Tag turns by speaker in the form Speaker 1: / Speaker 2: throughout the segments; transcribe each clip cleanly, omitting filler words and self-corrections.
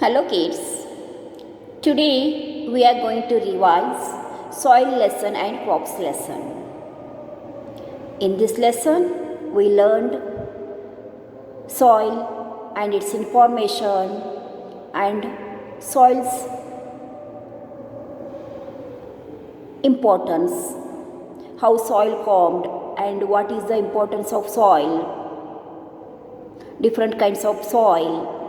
Speaker 1: Hello kids. Today we are going to revise soil lesson and crops lesson. In this lesson we learned soil and its information and soil's importance, how soil formed and what is the importance of soil, different kinds of soil,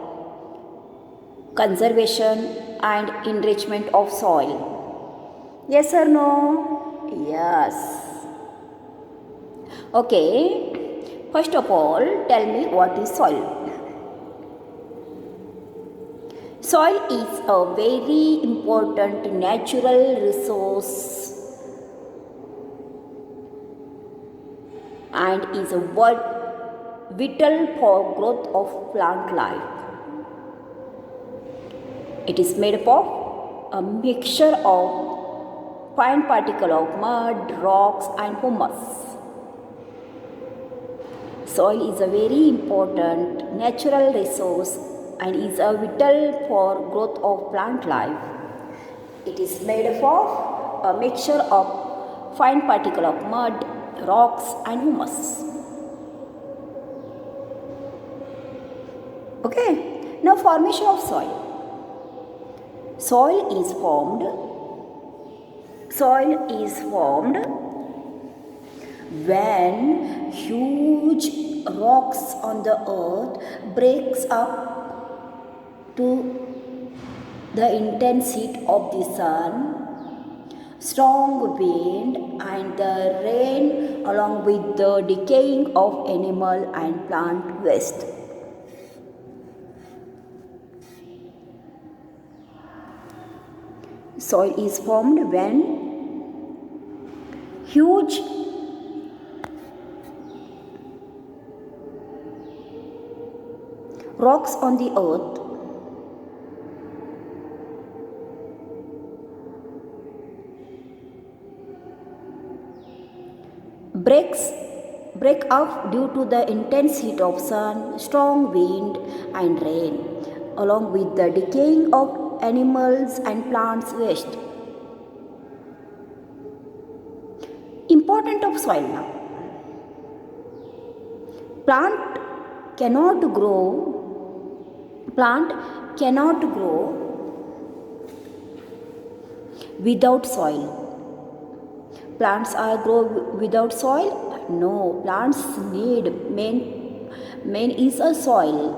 Speaker 1: conservation and enrichment of soil. Yes or no? Yes. Okay. First of all, tell me what is soil. Soil is a very important natural resource and is a vital for growth of plant life. It is made up of a mixture of fine particles of mud, rocks and humus. Soil is a very important natural resource and is a vital for growth of plant life. It is made up of a mixture of fine particles of mud, rocks and humus. Okay, now formation of soil. Soil is formed when huge rocks on the earth breaks up to the intense heat of the sun, strong wind and the rain along with the decaying of animal and plant waste. Soil is formed when huge rocks on the earth break up due to the intense heat of sun, strong wind and rain, along with the decaying of animals and plants waste. Importance of soil now. Plant cannot grow without soil. Plants are grow without soil? No, plants need main is a soil.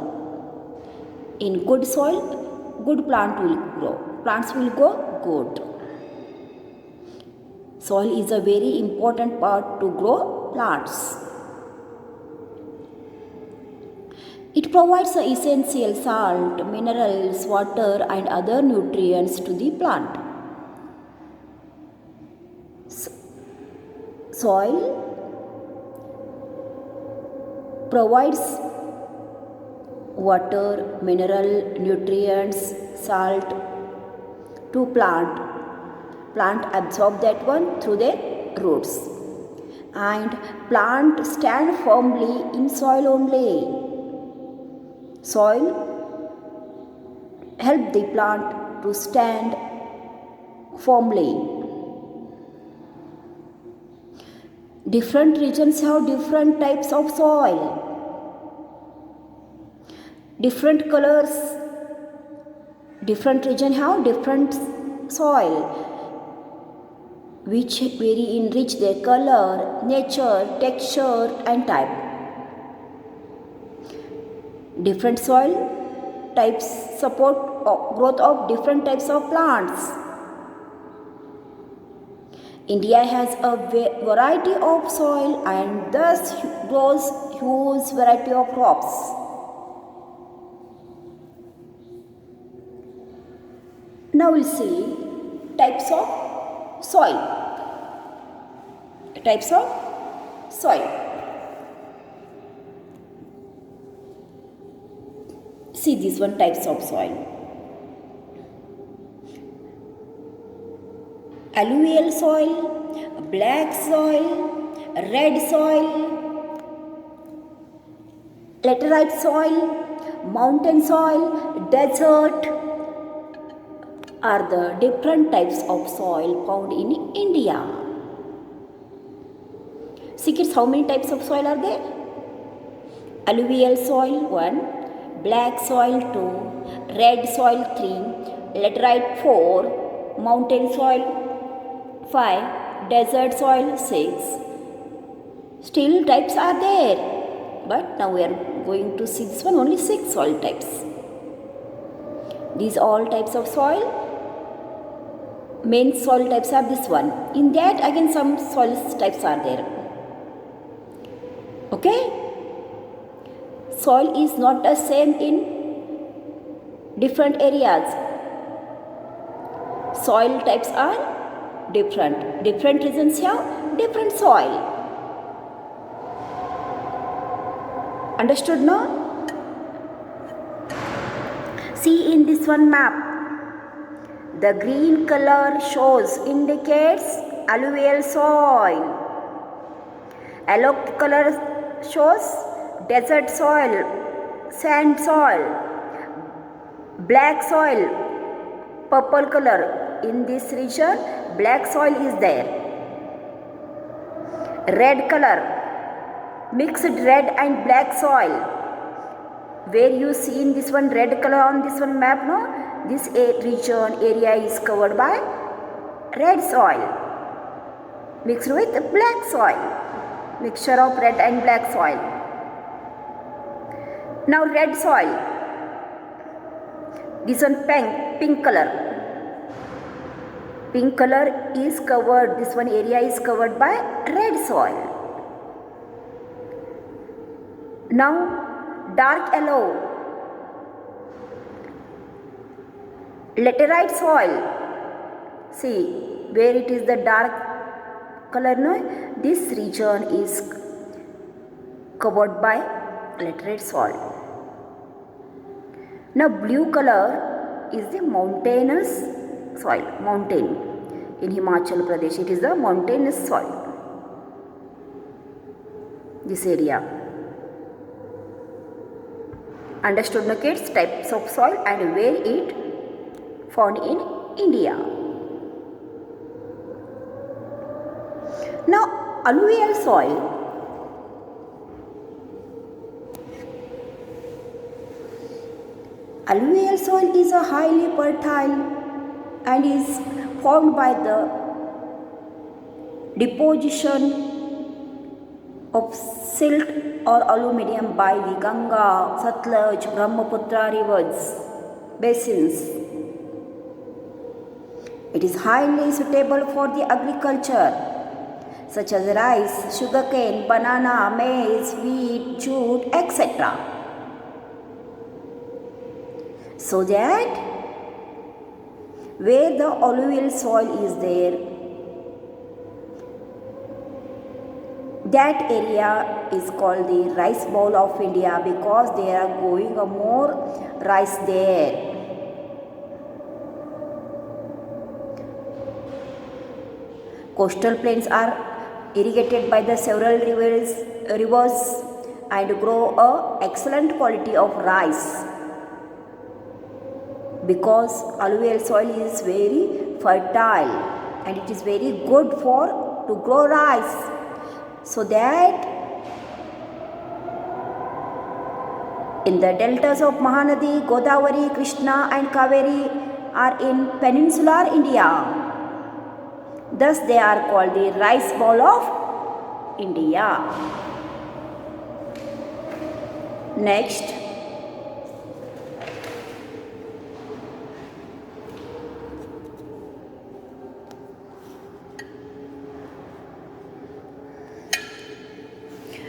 Speaker 1: In good soil, good plant will grow. Plants will grow good. Soil is a very important part to grow plants. It provides the essential salt, minerals, water and other nutrients to the plant. Soil provides water, mineral, nutrients, salt to plant. Plant absorb that one through their roots. And plant stand firmly in soil only. Soil help the plant to stand firmly. Different regions have different types of soil. Different colors, different regions have different soil, which very enrich their color, nature, texture and type. Different soil types support growth of different types of plants. India has a variety of soil and thus grows huge variety of crops. Now we'll see types of soil. Types of soil. See this one, types of soil. Alluvial soil, black soil, red soil, laterite soil, mountain soil, desert, are the different types of soil found in India? See kids, how many types of soil are there? Alluvial soil 1, black soil 2, red soil 3, laterite 4, mountain soil 5, desert soil 6. Still types are there, but now we are going to see this one, only 6 soil types. These all types of soil. Main soil types are this one. In that again some soil types are there. Okay? Soil is not the same in different areas. Soil types are different. Different regions have different soil. Understood now? See in this one map. The green color indicates alluvial soil. Yellow color shows desert soil, sand soil. Black soil, purple color. In this region, black soil is there. Red color, mixed red and black soil. Where you see in this one red color on this one map, no? This region area is covered by red soil mixed with black soil. Mixture of red and black soil. Now red soil. This one pink color. Pink color is covered. This one area is covered by red soil. Now dark yellow. Laterite soil. See where it is the dark color, no? This region is covered by laterite soil. Now blue color is the mountainous soil. Mountain in Himachal Pradesh, it is the mountainous soil. This area. Understood the kids? Types of soil and where it found in India. Now alluvial soil. Alluvial soil is a highly fertile and is formed by the deposition of silt or aluminium by the Ganga, Satluj, Brahmaputra rivers, basins. It is highly suitable for the agriculture such as rice, sugarcane, banana, maize, wheat, jute, etc. So that where the alluvial soil is there, that area is called the rice bowl of India because they are growing more rice there. Coastal plains are irrigated by the several rivers and grow a excellent quality of rice because alluvial soil is very fertile and it is very good to grow rice. So that in the deltas of Mahanadi, Godavari, Krishna and Kaveri are in peninsular India. Thus they are called the rice bowl of India. Next,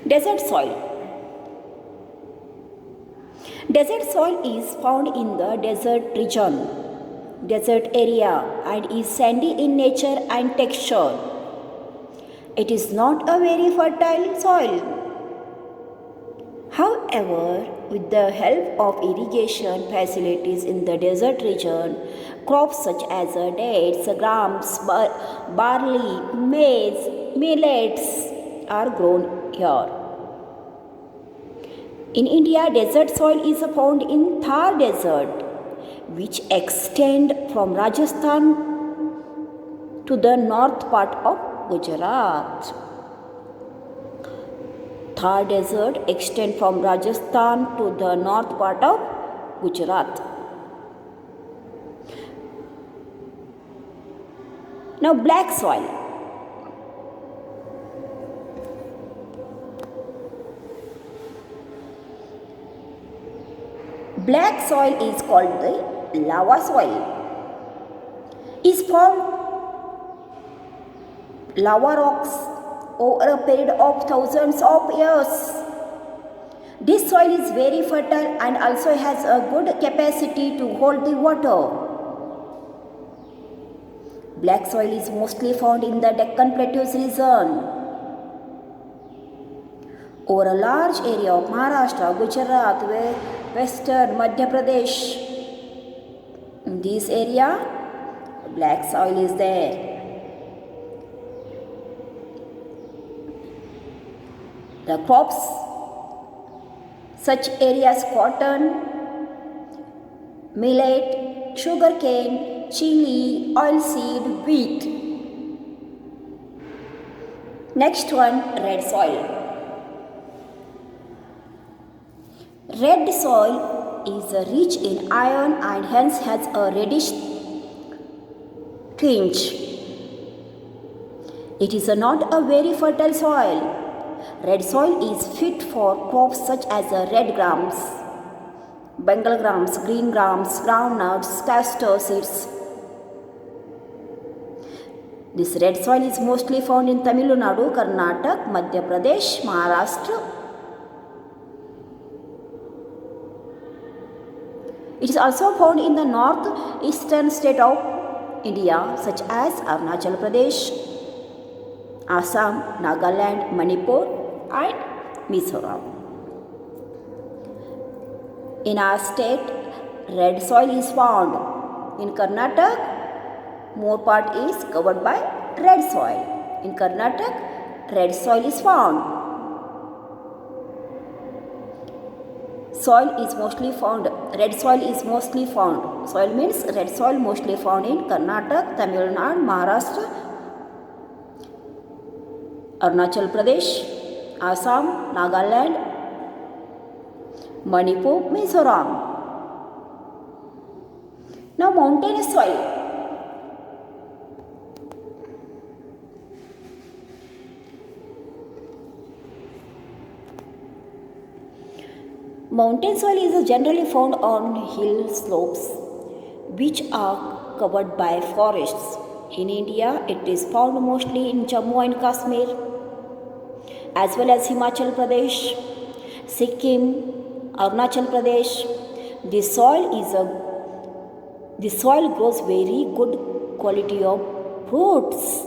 Speaker 1: desert soil. Desert soil is found in the desert region, desert area, and is sandy in nature and texture. It is not a very fertile soil. However, with the help of irrigation facilities in the desert region, crops such as dates, grapes, barley, maize, millets are grown here. In India, desert soil is found in Thar Desert, which extend from Rajasthan to the north part of Gujarat. Thar Desert extend from Rajasthan to the north part of Gujarat. Now black soil. Black soil is called the lava soil. Is from lava rocks over a period of thousands of years. This soil is very fertile and also has a good capacity to hold the water. Black soil is mostly found in the Deccan Plateaus region. Over a large area of Maharashtra, Gujarat, Western Madhya Pradesh. In this area, black soil is there. The crops, such areas cotton, millet, sugarcane, chili, oilseed, wheat. Next one, red soil. Red soil is rich in iron and hence has a reddish tinge. It is not a very fertile soil. Red soil is fit for crops such as red grams, Bengal grams, green grams, groundnuts, castor seeds. This red soil is mostly found in Tamil Nadu, Karnataka, Madhya Pradesh, Maharashtra. It is also found in the northeastern state of India such as Arunachal Pradesh, Assam, Nagaland, Manipur and Mizoram. In our state, red soil is found. In Karnataka, more part is covered by red soil. In Karnataka, red soil is found. Soil is mostly found. Red soil is mostly found. Soil means red soil mostly found in Karnataka, Tamil Nadu, Maharashtra, Arunachal Pradesh, Assam, Nagaland, Manipur, Mizoram. Now mountainous soil. Mountain soil is generally found on hill slopes which are covered by forests. In India, it is found mostly in Jammu and Kashmir as well as Himachal Pradesh, Sikkim, Arunachal Pradesh. This soil grows very good quality of fruits,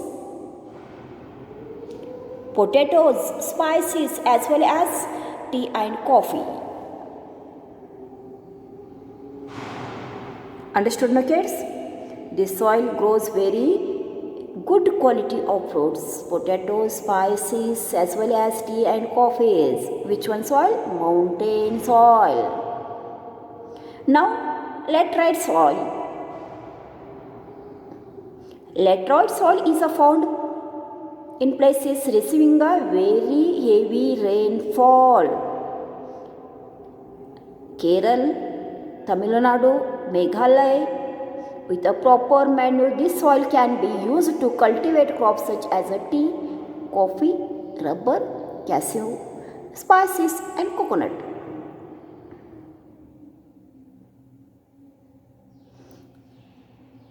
Speaker 1: potatoes, spices as well as tea and coffee. Understood, my kids? This soil grows very good quality of fruits, potatoes, spices as well as tea and coffees. Which one soil? Mountain soil. Now, laterite soil. Laterite soil is found in places receiving a very heavy rainfall. Kerala, Tamil Nadu, Meghalaya. With a proper manure, this soil can be used to cultivate crops such as tea, coffee, rubber, cashew, spices and coconut.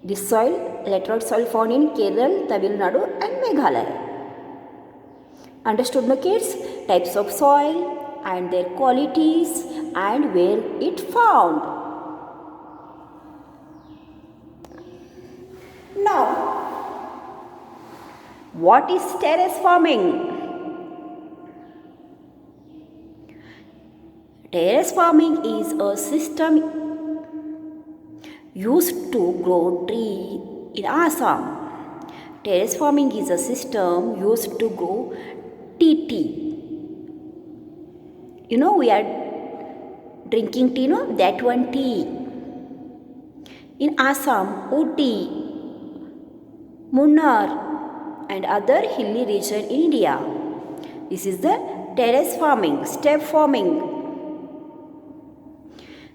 Speaker 1: This soil, laterite soil found in Kerala, Tamil Nadu and Meghalaya. Understood, my kids? Types of soil and their qualities and where it found. Now, what is terrace farming? Terrace farming is a system used to grow tree in Assam. Terrace farming is a system used to grow tea. You know, we are drinking tea, no? That one tea. In Assam, Ooty, Munnar, and other hilly region in India. This is the terrace farming, step farming.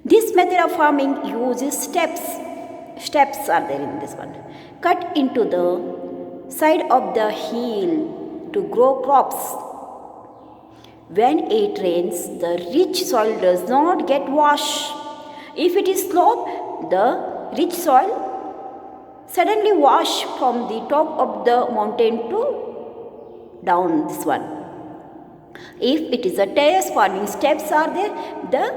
Speaker 1: This method of farming uses steps. Steps are there in this one. Cut into the side of the hill to grow crops. When it rains, the rich soil does not get washed. If it is slope, the rich soil suddenly wash from the top of the mountain to down this one. If it is a terrace farming, steps are there, the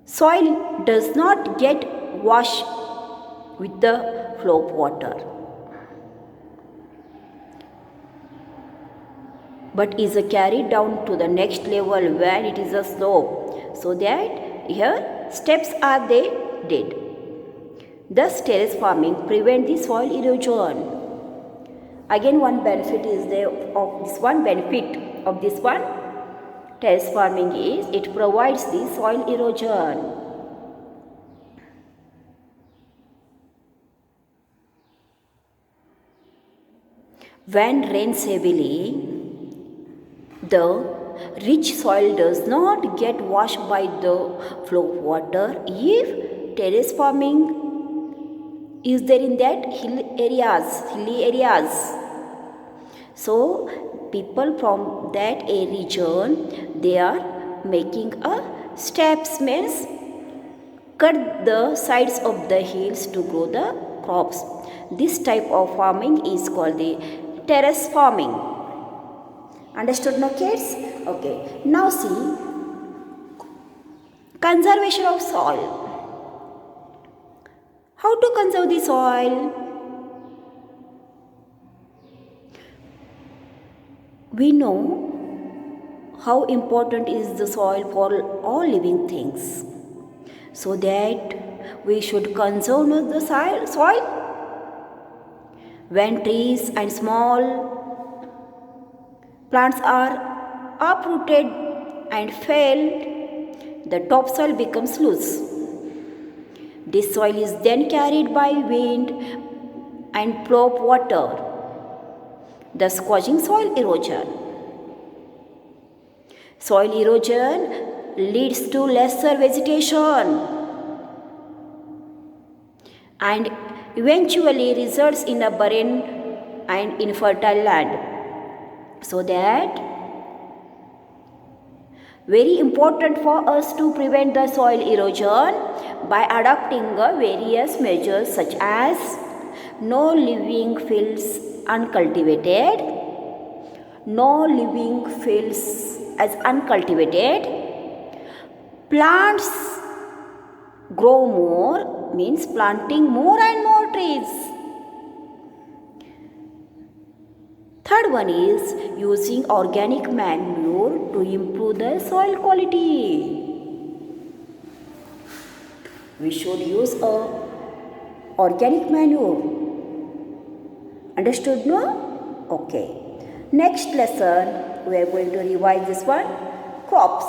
Speaker 1: soil does not get washed with the flow of water, but is carried down to the next level when it is a slope. So that here steps are they did. Thus terrace farming prevent the soil erosion. Again one benefit is there of this one benefit of this one terrace farming is it provides the soil erosion. When rains heavily, the rich soil does not get washed by the flow of water if terrace farming is there in that hilly areas. So people from that region, they are making a steps, means cut the sides of the hills to grow the crops. This type of farming is called the terrace farming. Understood now kids? Okay. Now see, conservation of soil. How to conserve the soil? We know how important is the soil for all living things. So that we should conserve the soil. When trees and small plants are uprooted and failed, the topsoil becomes loose. This soil is then carried by wind and flow of water, thus causing soil erosion. Soil erosion leads to lesser vegetation and eventually results in a barren and infertile land. So that very important for us to prevent the soil erosion by adopting various measures such as no leaving fields uncultivated, no leaving fields as uncultivated, plants grow more means planting more and more trees. Third one is using organic manure to improve the soil quality. We should use organic manure. Understood no? Okay. Next lesson we are going to revise this one, crops.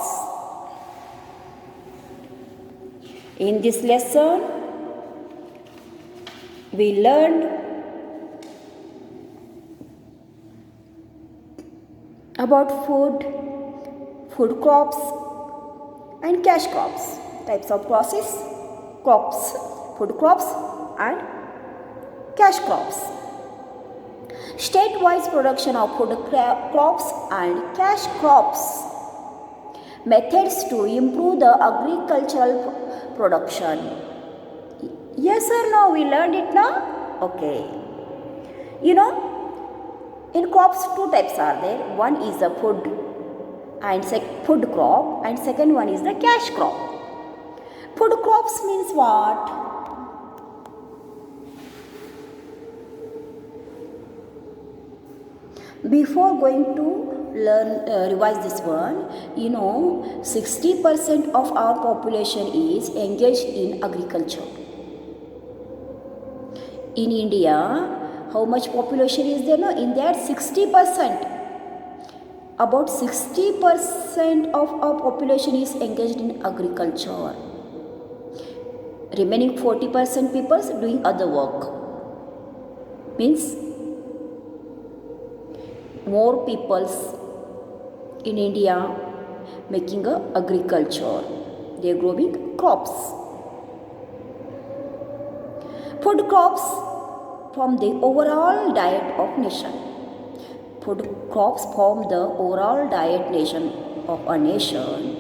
Speaker 1: In this lesson we learned about food crops and cash crops, types of crops, food crops and cash crops. State-wise production of food crops and cash crops. Methods to improve the agricultural production. Yes or no? We learned it now? Okay. You know, in crops two types are there. One is the food crop and second one is the cash crop. Food crops means what? Before going to revise this one, 60% of our population is engaged in agriculture. In India, how much population is there? No, in that 60% About 60% of our population is engaged in agriculture. Remaining 40% people doing other work. Means more peoples in India making agriculture. They are growing crops. Food crops from the overall diet of nation. Food crops form the overall diet nation of a nation.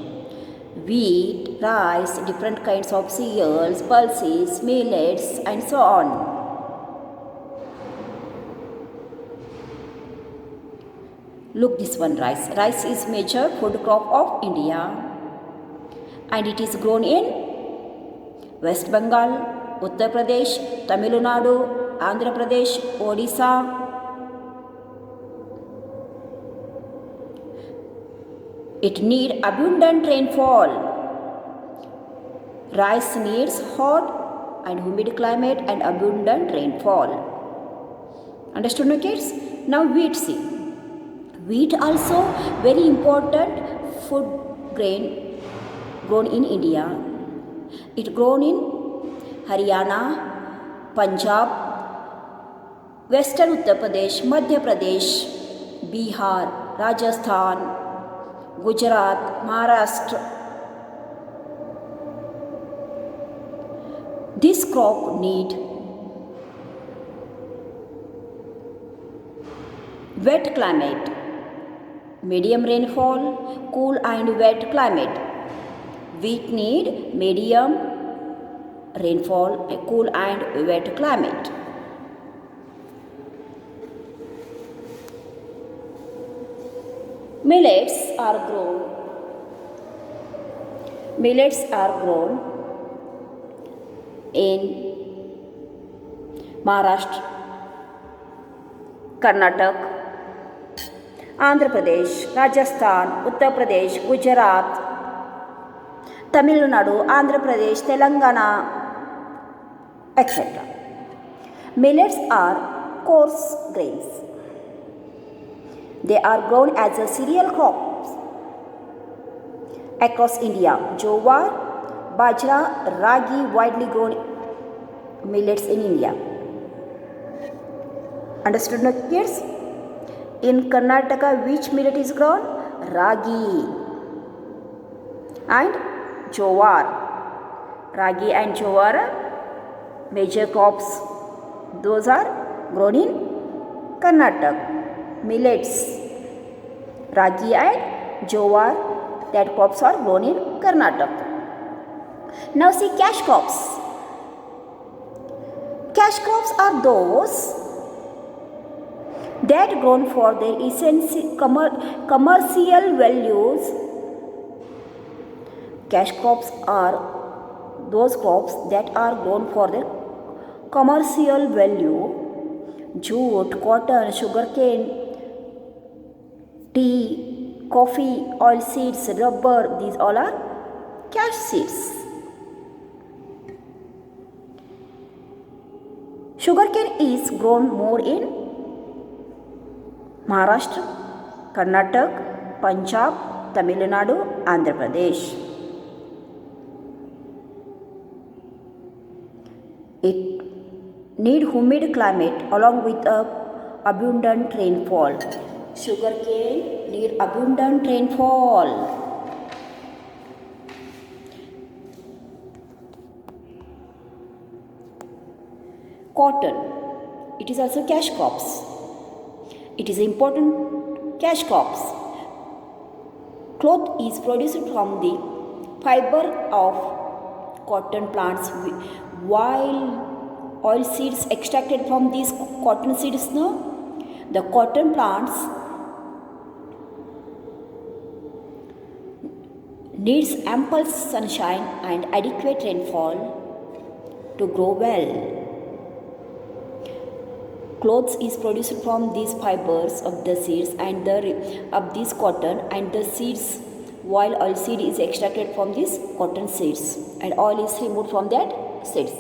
Speaker 1: Wheat, rice, different kinds of cereals, pulses, millets, and so on. Look this one, rice. Rice is major food crop of India, and it is grown in West Bengal, Uttar Pradesh, Tamil Nadu, Andhra Pradesh, Odisha. It needs abundant rainfall. Rice needs hot and humid climate and abundant rainfall. Understood, no kids? Now wheat, see. Wheat also very important food grain grown in India. It grown in Haryana, Punjab, Western Uttar Pradesh, Madhya Pradesh, Bihar, Rajasthan, Gujarat, Maharashtra. This crop need wet climate, medium rainfall, cool and wet climate. Wheat need medium rainfall, cool and wet climate. Millets are grown in Maharashtra, Karnataka, Andhra Pradesh, Rajasthan, Uttar Pradesh, Gujarat, Tamil Nadu, Andhra Pradesh, Telangana, etc. Millets are coarse grains. They are grown as a cereal crops across India. Jowar, bajra, ragi widely grown millets in India. Understood, no kids? In Karnataka, which millet is grown? Ragi and jowar. Ragi and jowar are major crops. Those are grown in Karnataka. Millets, ragi and jowar, that crops are grown in Karnataka. Now see cash crops. Cash crops are those that grown for their essential commercial values. Cash crops are those crops that are grown for their commercial value. Jute, cotton, sugarcane, tea, coffee, oilseeds, rubber, these all are cash seeds. Sugarcane is grown more in Maharashtra, Karnataka, Punjab, Tamil Nadu, Andhra Pradesh. It needs humid climate along with abundant rainfall. Sugarcane needs abundant rainfall. Cotton, it is also cash crops. It is important cash crops. Cloth is produced from the fiber of cotton plants, while oil seeds extracted from these cotton seeds. The cotton plants needs ample sunshine and adequate rainfall to grow well. Cloth is produced from these fibers of the seeds and of this cotton and the seeds, while oil seed is extracted from these cotton seeds and oil is removed from that seeds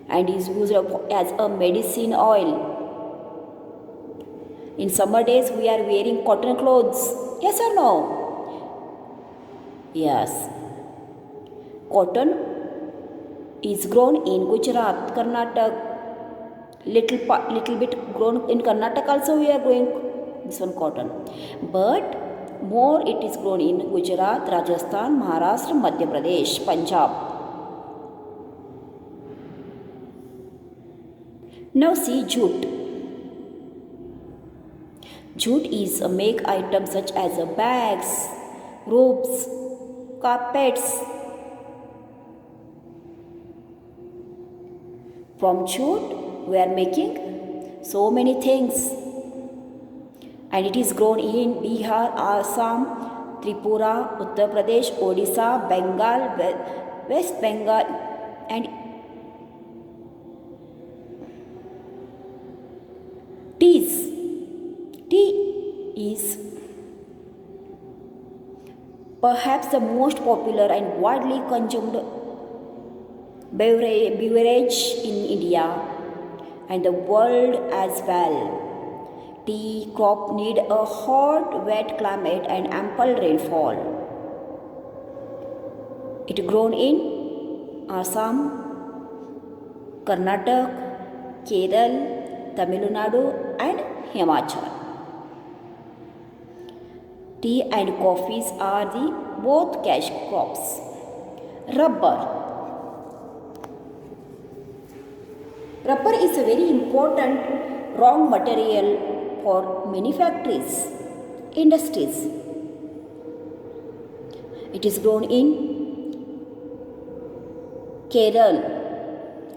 Speaker 1: and is used as a medicine oil In summer days we are wearing cotton clothes. Yes or no? Yes. Cotton is grown in Gujarat, Karnataka, little bit grown in Karnataka also we are growing this one cotton. But more it is grown in Gujarat, Rajasthan, Maharashtra, Madhya Pradesh, Punjab. Now see jute. Jute is a make item such as bags, ropes, carpets. From jute we are making so many things, and it is grown in Bihar, Assam, Tripura, Uttar Pradesh, Odisha, Bengal, West Bengal, and tea is perhaps the most popular and widely consumed beverage in India and the world as well. Tea crop need a hot, wet climate and ample rainfall. It is grown in Assam, Karnataka, Kerala, Tamil Nadu and Himachal. Tea and coffees are the both cash crops. Rubber. Rubber is a very important raw material for many factories, industries. It is grown in Kerala,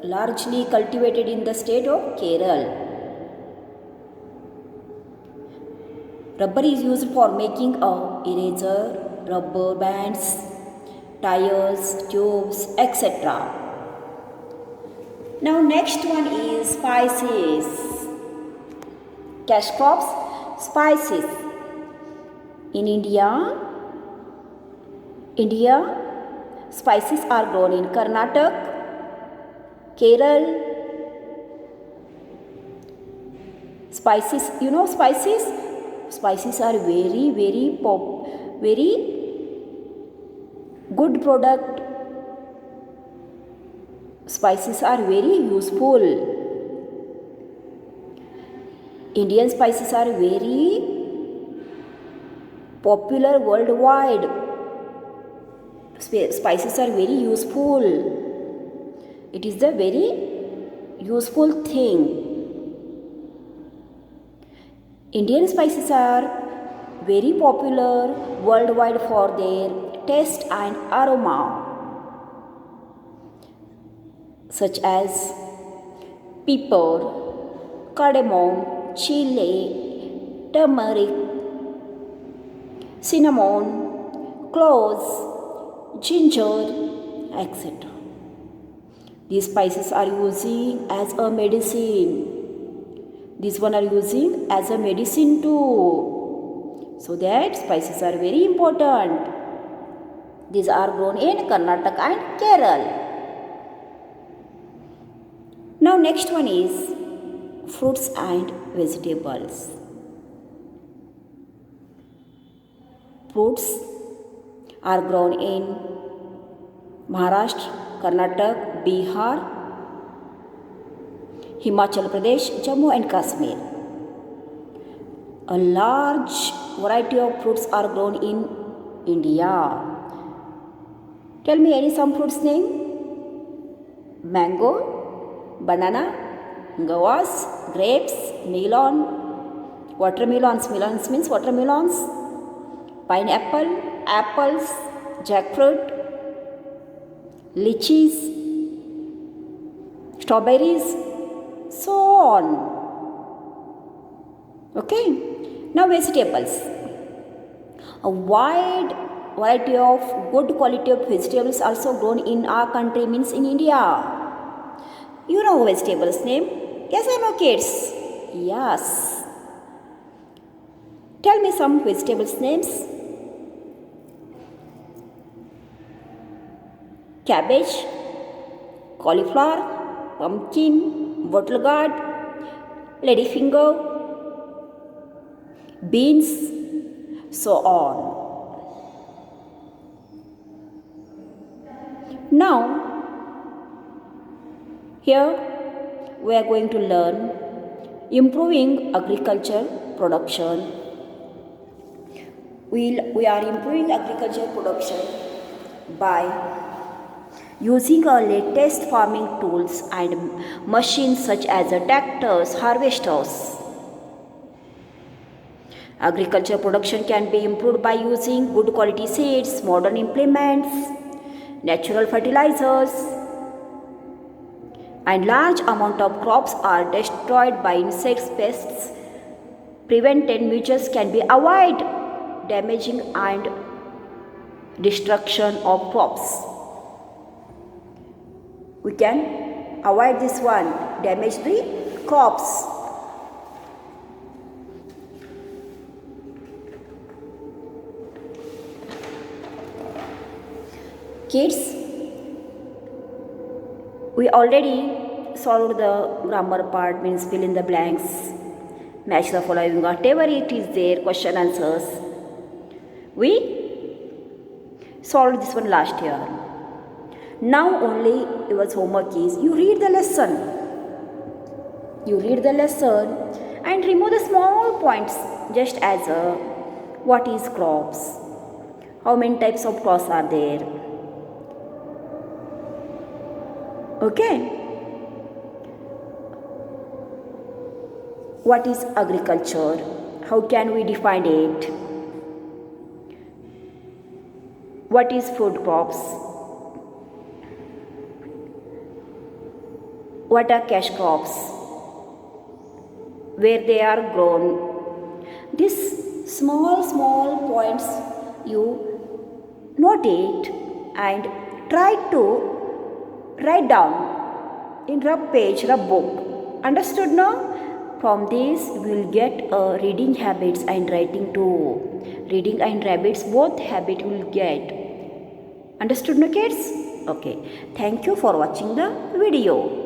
Speaker 1: largely cultivated in the state of Kerala. Rubber is used for making a eraser, rubber bands, tires, tubes, etc. Now next one is spices. Cash crops, spices. In India, spices are grown in Karnataka, Kerala. Spices, you know spices? Spices are very good product. Spices are very useful. Indian spices are very popular worldwide. Spices are very useful. It is a very useful thing. Indian spices are very popular worldwide for their taste and aroma, such as pepper, cardamom, chili, turmeric, cinnamon, cloves, ginger, etc. These spices are using as a medicine. This one are using as a medicine too. So that spices are very important. These are grown in Karnataka and Kerala. Now next one is fruits and vegetables. Fruits are grown in Maharashtra, Karnataka, Bihar, Himachal Pradesh, Jammu and Kashmir. A large variety of fruits are grown in India. Tell me some fruits name. Mango, banana, guavas, grapes, melon, watermelons. Melons means watermelons. Pineapple, apples, jackfruit, lychees, strawberries, so on. Okay. Now vegetables. A wide variety of good quality of vegetables also grown in our country, means in India. You know vegetables name? Yes or no, kids? Yes. Tell me some vegetables names. Cabbage, cauliflower, pumpkin, bottle gourd, ladyfinger, beans, so on. Now, here we are going to learn improving agriculture production. We are improving agriculture production by using our latest farming tools and machines such as tractors, harvesters. Agriculture production can be improved by using good quality seeds, modern implements, natural fertilizers, and large amount of crops are destroyed by insects, pests. Prevented measures can be avoid damaging and destruction of crops. We can avoid this one, damage the crops. Kids, we already solved the grammar part, means fill in the blanks, match the following, whatever it is there, question answers. We solved this one last year. Now only your homework is you read the lesson. You read the lesson and remove the small points, just as what is crops, how many types of crops are there. Okay. What is agriculture? How can we define it? What is food crops? What are cash crops? Where they are grown? These small points you note it and try to write down in rough page, rough book. Understood now? From this we will get reading habits and writing too. Reading and habits, both habit will get. Understood now kids? Okay. Thank you for watching the video.